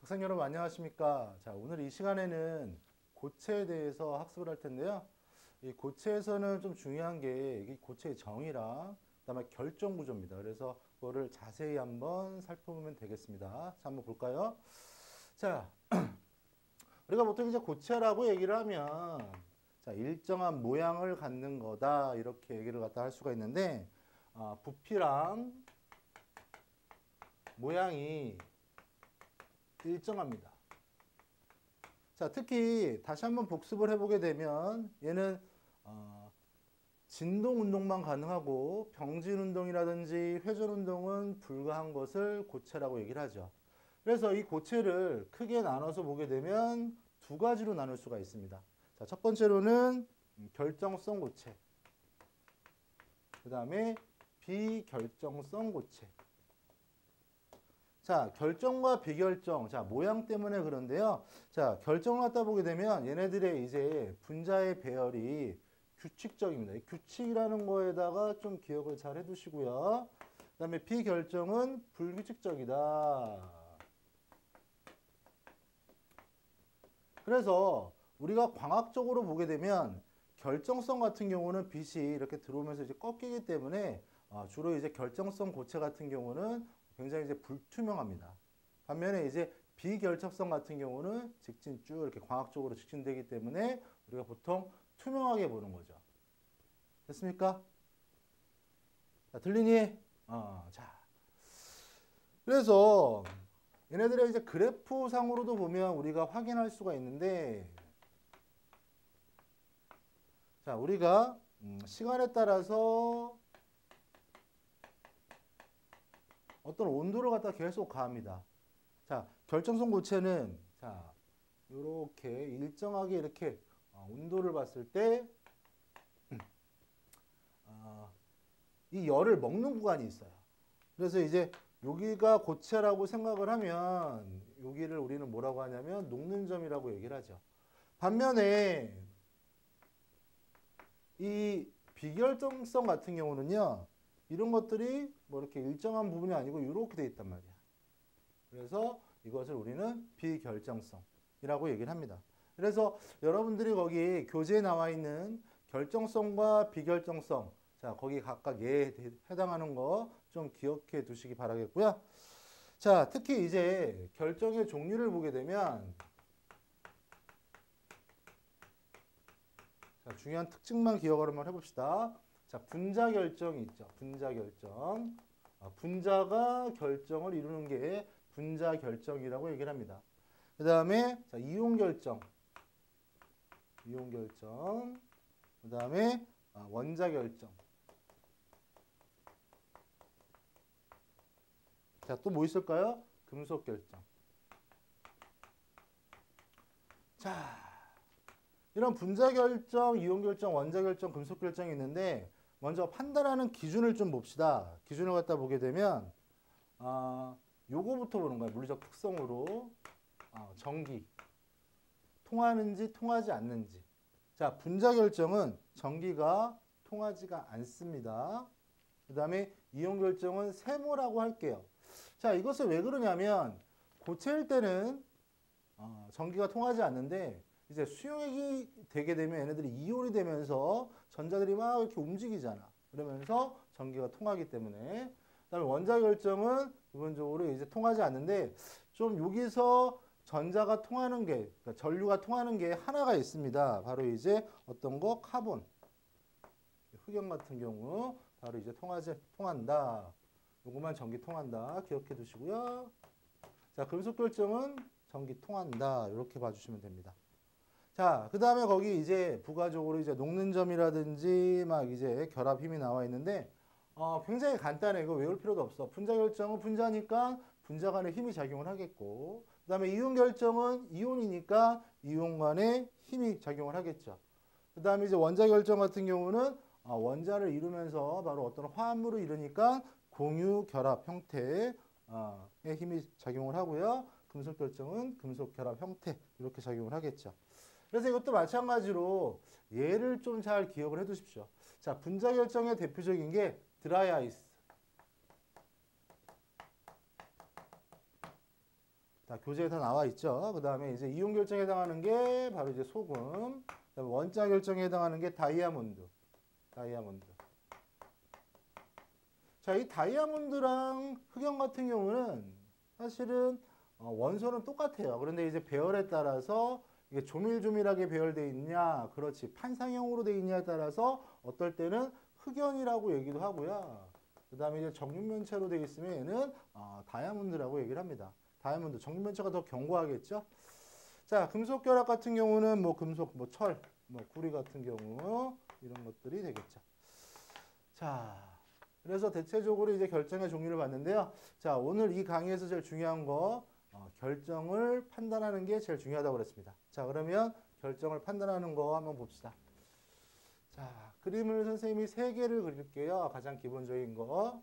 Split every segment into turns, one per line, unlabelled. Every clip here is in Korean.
학생 여러분 안녕하십니까? 자, 오늘 이 시간에는 고체에 대해서 학습을 할 텐데요. 이 고체에서는 좀 중요한 게 이 고체의 정의랑 그다음에 결정 구조입니다. 그래서 그거를 자세히 한번 살펴보면 되겠습니다. 자, 한번 볼까요? 자, 우리가 보통 이제 고체라고 얘기를 하면 자, 일정한 모양을 갖는 거다 이렇게 얘기를 갖다 할 수가 있는데 부피랑 모양이 일정합니다. 자, 특히 다시 한번 복습을 해보게 되면 얘는 진동 운동만 가능하고 병진 운동이라든지 회전 운동은 불가한 것을 고체라고 얘기를 하죠. 그래서 이 고체를 크게 나눠서 보게 되면 두 가지로 나눌 수가 있습니다. 자, 첫 번째로는 결정성 고체, 그 다음에 비결정성 고체. 자, 결정과 비결정. 자, 모양 때문에 그런데요. 자, 결정을 갖다 보게 되면 얘네들의 이제 분자의 배열이 규칙적입니다. 이 규칙이라는 거에다가 좀 기억을 잘 해두시고요. 그 다음에 비결정은 불규칙적이다. 그래서 우리가 광학적으로 보게 되면 결정성 같은 경우는 빛이 이렇게 들어오면서 이제 꺾이기 때문에 주로 이제 결정성 고체 같은 경우는 굉장히 이제 불투명합니다. 반면에 이제 비결착성 같은 경우는 직진 쭉 이렇게 광학적으로 직진되기 때문에 우리가 보통 투명하게 보는 거죠. 됐습니까? 자, 들리니? 자. 그래서 얘네들의 이제 그래프 상으로도 보면 우리가 확인할 수가 있는데 자, 우리가 시간에 따라서 어떤 온도를 갖다 계속 가합니다. 자, 결정성 고체는 자, 이렇게 일정하게 이렇게 온도를 봤을 때 이 열을 먹는 구간이 있어요. 그래서 이제 여기가 고체라고 생각을 하면 여기를 우리는 뭐라고 하냐면 녹는 점이라고 얘기를 하죠. 반면에 이 비결정성 같은 경우는요. 이런 것들이 뭐 이렇게 일정한 부분이 아니고 이렇게 돼 있단 말이야. 그래서 이것을 우리는 비결정성이라고 얘기를 합니다. 그래서 여러분들이 거기 교재에 나와 있는 결정성과 비결정성, 자, 거기 각각 예에 해당하는 거 좀 기억해 두시기 바라겠고요. 자, 특히 이제 결정의 종류를 보게 되면 자, 중요한 특징만 기억을 한번 해봅시다. 자, 분자 결정이 있죠. 분자 결정. 분자가 결정을 이루는 게 분자 결정이라고 얘기를 합니다. 그 다음에 이온 결정. 이온 결정. 그 다음에 원자 결정. 자, 또 뭐 있을까요? 금속 결정. 자, 이런 분자 결정, 이온 결정, 원자 결정, 금속 결정이 있는데 먼저 판단하는 기준을 좀 봅시다. 기준을 갖다 보게 되면 요거부터 보는 거야. 물리적 특성으로 전기 통하는지 통하지 않는지. 자, 분자 결정은 전기가 통하지가 않습니다. 그 다음에 이온 결정은 세모라고 할게요. 자, 이것을 왜 그러냐면 고체일 때는 전기가 통하지 않는데 이제 수용액이 되게 되면 얘네들이 이온이 되면서 전자들이 막 이렇게 움직이잖아. 그러면서 전기가 통하기 때문에. 그다음에 원자 결정은 기본적으로 이제 통하지 않는데 좀 여기서 전자가 통하는 게, 그러니까 전류가 통하는 게 하나가 있습니다. 바로 이제 어떤 거? 카본. 흑연 같은 경우 바로 이제 통한다. 요거만 전기 통한다. 기억해 두시고요. 자, 금속 결정은 전기 통한다. 이렇게 봐주시면 됩니다. 자, 그 다음에 거기 이제 부가적으로 이제 녹는 점이라든지 막 이제 결합 힘이 나와 있는데, 굉장히 간단해. 이거 외울 필요도 없어. 분자 결정은 분자니까 분자 간에 힘이 작용을 하겠고, 그 다음에 이온 결정은 이온이니까 이온 간에 힘이 작용을 하겠죠. 그 다음에 이제 원자 결정 같은 경우는 원자를 이루면서 바로 어떤 화합물을 이루니까 공유 결합 형태의 힘이 작용을 하고요. 금속 결정은 금속 결합 형태 이렇게 작용을 하겠죠. 그래서 이것도 마찬가지로 얘를 좀 잘 기억을 해 두십시오. 자, 분자 결정의 대표적인 게 드라이 아이스. 자, 교재에 다 나와 있죠. 그 다음에 이제 이온 결정에 해당하는 게 바로 이제 소금. 그다음에 원자 결정에 해당하는 게 다이아몬드. 자, 이 다이아몬드랑 흑연 같은 경우는 사실은 원소는 똑같아요. 그런데 이제 배열에 따라서 이게 조밀조밀하게 배열되어 있냐, 그렇지, 판상형으로 되어 있냐에 따라서 어떨 때는 흑연이라고 얘기도 하고요. 그 다음에 이제 정육면체로 되어 있으면 얘는 다이아몬드라고 얘기를 합니다. 다이아몬드, 정육면체가 더 견고하겠죠? 자, 금속 결합 같은 경우는 뭐 금속, 뭐 철, 뭐 구리 같은 경우 이런 것들이 되겠죠. 자, 그래서 대체적으로 이제 결정의 종류를 봤는데요. 자, 오늘 이 강의에서 제일 중요한 거 결정을 판단하는 게 제일 중요하다고 그랬습니다. 자, 그러면 결정을 판단하는 거 한번 봅시다. 자, 그림을 선생님이 3개를 그릴게요. 가장 기본적인 거.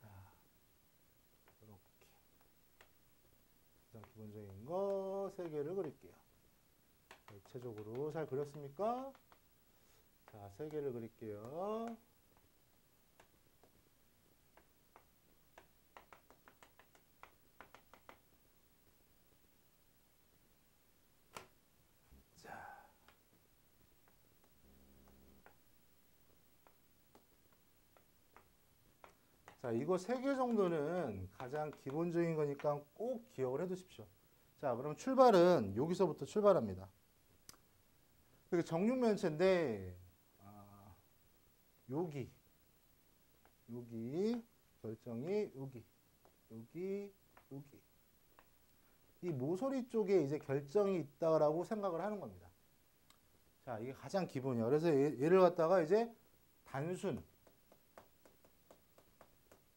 자, 이렇게 가장 기본적인 거 3개를 그릴게요. 대체적으로 잘 그렸습니까? 자, 3개를 그릴게요. 자, 이거 3개 정도는 가장 기본적인 거니까 꼭 기억을 해 두십시오. 자, 그럼 출발은 여기서부터 출발합니다. 그게 정육면체인데, 여기 결정이 여기. 이 모서리 쪽에 이제 결정이 있다라고 생각을 하는 겁니다. 자, 이게 가장 기본이에요. 그래서 얘를 갖다가 이제 단순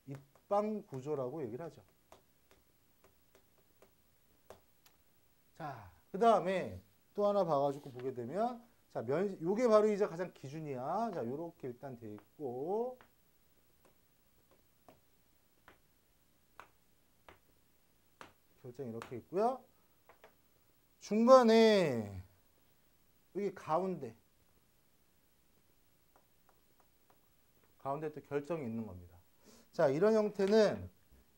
입방 구조라고 얘기를 하죠. 자, 그 다음에 또 하나 봐가지고 보게 되면, 자, 요게 바로 이제 가장 기준이야. 자, 요렇게 일단 돼 있고, 결정이 이렇게 있고요. 중간에 여기 가운데 또 결정이 있는 겁니다. 자, 이런 형태는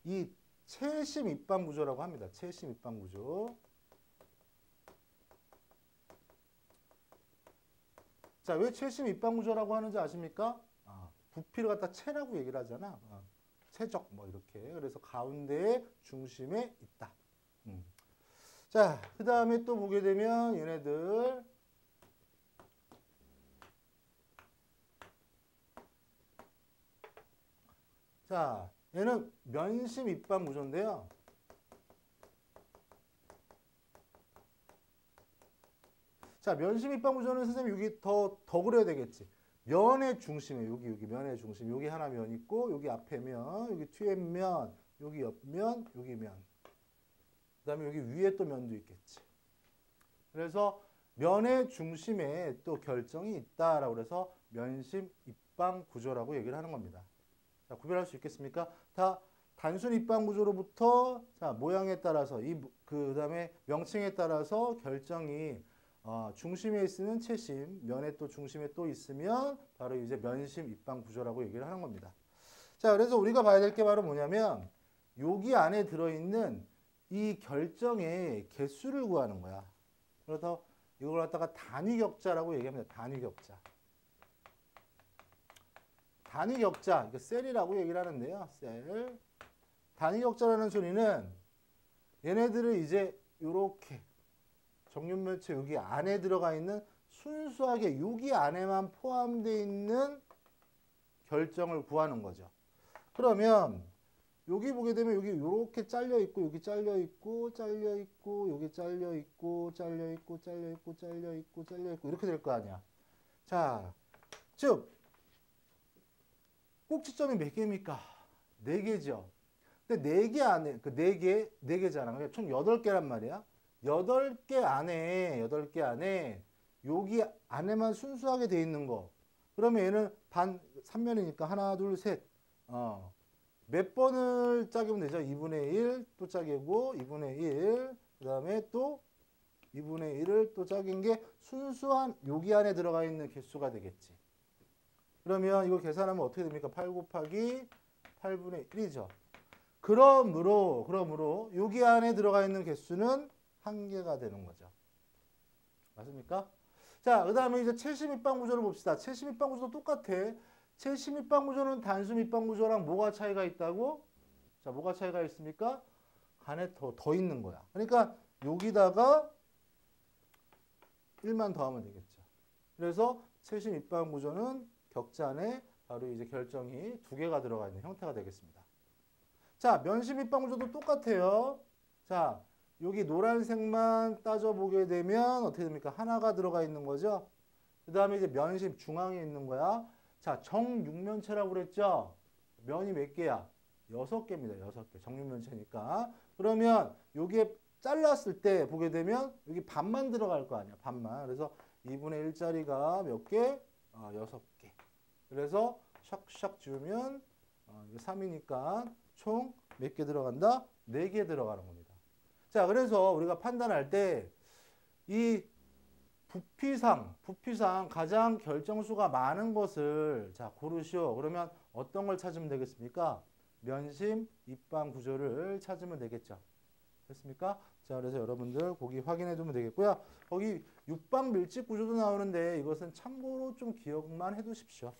이 최심 입방 구조라고 합니다. 최심 입방 구조. 자, 왜 최심 입방 구조라고 하는지 아십니까? 부피를 갖다 체라고 얘기를 하잖아. 최적 뭐 이렇게. 그래서 가운데에 중심에 있다. 자, 그 다음에 또 보게 되면 얘네들 자, 얘는 면심 입방 구조인데요. 자, 면심 입방 구조는 선생님 여기 더 그려야 되겠지. 면의 중심에 여기 면의 중심. 여기 하나 면 있고 여기 앞에 면, 여기 뒤에 면, 여기 옆면, 여기 면. 그다음에 여기 위에 또 면도 있겠지. 그래서 면의 중심에 또 결정이 있다라고 그래서 면심 입방 구조라고 얘기를 하는 겁니다. 자, 구별할 수 있겠습니까? 다 단순 입방 구조로부터 자, 모양에 따라서 그다음에 명칭에 따라서 결정이 중심에 있으면 채심, 면에 또 중심에 또 있으면 바로 이제 면심 입방 구조라고 얘기를 하는 겁니다. 자, 그래서 우리가 봐야 될 게 바로 뭐냐면 여기 안에 들어있는 이 결정의 개수를 구하는 거야. 그래서 이걸 갖다가 단위격자라고 얘기합니다. 단위격자. 단위격자, 이거 셀이라고 얘기를 하는데요. 셀. 단위격자라는 소리는 얘네들을 이제 이렇게 정육면체 여기 안에 들어가 있는 순수하게 여기 안에만 포함되어 있는 결정을 구하는 거죠. 그러면 여기 보게 되면 여기 이렇게 잘려 있고 여기 잘려 있고 잘려 있고 여기 잘려 있고 잘려 있고 잘려 있고 잘려 있고 잘려 있고 이렇게 될 거 아니야. 자, 즉 꼭지점이 몇 개입니까? 4개죠. 근데 4개 안에 그 4개잖아. 그러니까 총 8개란 말이야. 8개 안에 여기 안에만 순수하게 돼 있는 거. 그러면 얘는 3면이니까 하나, 둘, 셋. 몇 번을 짜기면 되죠? 2분의 1 또 짜기고 2분의 1 그 다음에 또 2분의 1을 또 짜긴 게 순수한 여기 안에 들어가 있는 개수가 되겠지. 그러면 이거 계산하면 어떻게 됩니까? 8 곱하기 8분의 1이죠. 그러므로 여기 안에 들어가 있는 개수는 1개가 되는 거죠. 맞습니까? 자, 그 다음에 이제 최씨 밑방 구조를 봅시다. 최씨 밑방 구조도 똑같아. 최씨 밑방 구조는 단수 밑방 구조랑 뭐가 차이가 있다고? 자, 뭐가 차이가 있습니까? 간에 더 있는 거야. 그러니까 여기다가 1만 더하면 되겠죠. 그래서 최씨 밑방 구조는 격자 안에 바로 이제 결정이 2개가 들어가 있는 형태가 되겠습니다. 자, 면심 밑방 구조도 똑같아요. 자, 여기 노란색만 따져보게 되면 어떻게 됩니까? 하나가 들어가 있는 거죠. 그 다음에 이제 면심 중앙에 있는 거야. 자, 정육면체라고 그랬죠? 면이 몇 개야? 6개입니다. 6개. 정육면체니까. 그러면 여기에 잘랐을 때 보게 되면 여기 반만 들어갈 거 아니야. 반만. 그래서 2분의 1짜리가 몇 개? 6개. 그래서 샥샥 지우면 이게 3이니까 총 몇 개 들어간다? 4개 들어가는 겁니다. 자, 그래서 우리가 판단할 때 이 부피상 가장 결정수가 많은 것을 자, 고르시오. 그러면 어떤 걸 찾으면 되겠습니까? 면심 입방 구조를 찾으면 되겠죠. 됐습니까? 자, 그래서 여러분들 거기 확인해 두면 되겠고요. 거기 육방 밀집 구조도 나오는데 이것은 참고로 좀 기억만 해 두십시오.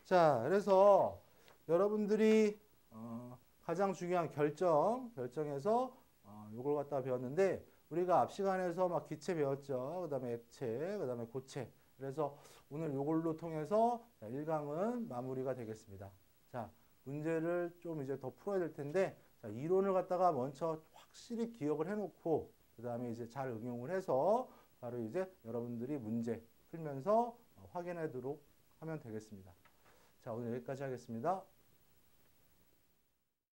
자, 그래서 여러분들이 가장 중요한 결정에서 요걸 갖다가 배웠는데 우리가 앞 시간에서 막 기체 배웠죠. 그 다음에 액체, 그 다음에 고체. 그래서 오늘 요걸로 통해서 1강은 마무리가 되겠습니다. 자, 문제를 좀 이제 더 풀어야 될 텐데 자, 이론을 갖다가 먼저 확실히 기억을 해놓고 그 다음에 이제 잘 응용을 해서 바로 이제 여러분들이 문제 풀면서 확인하도록 하면 되겠습니다. 자, 오늘 여기까지 하겠습니다.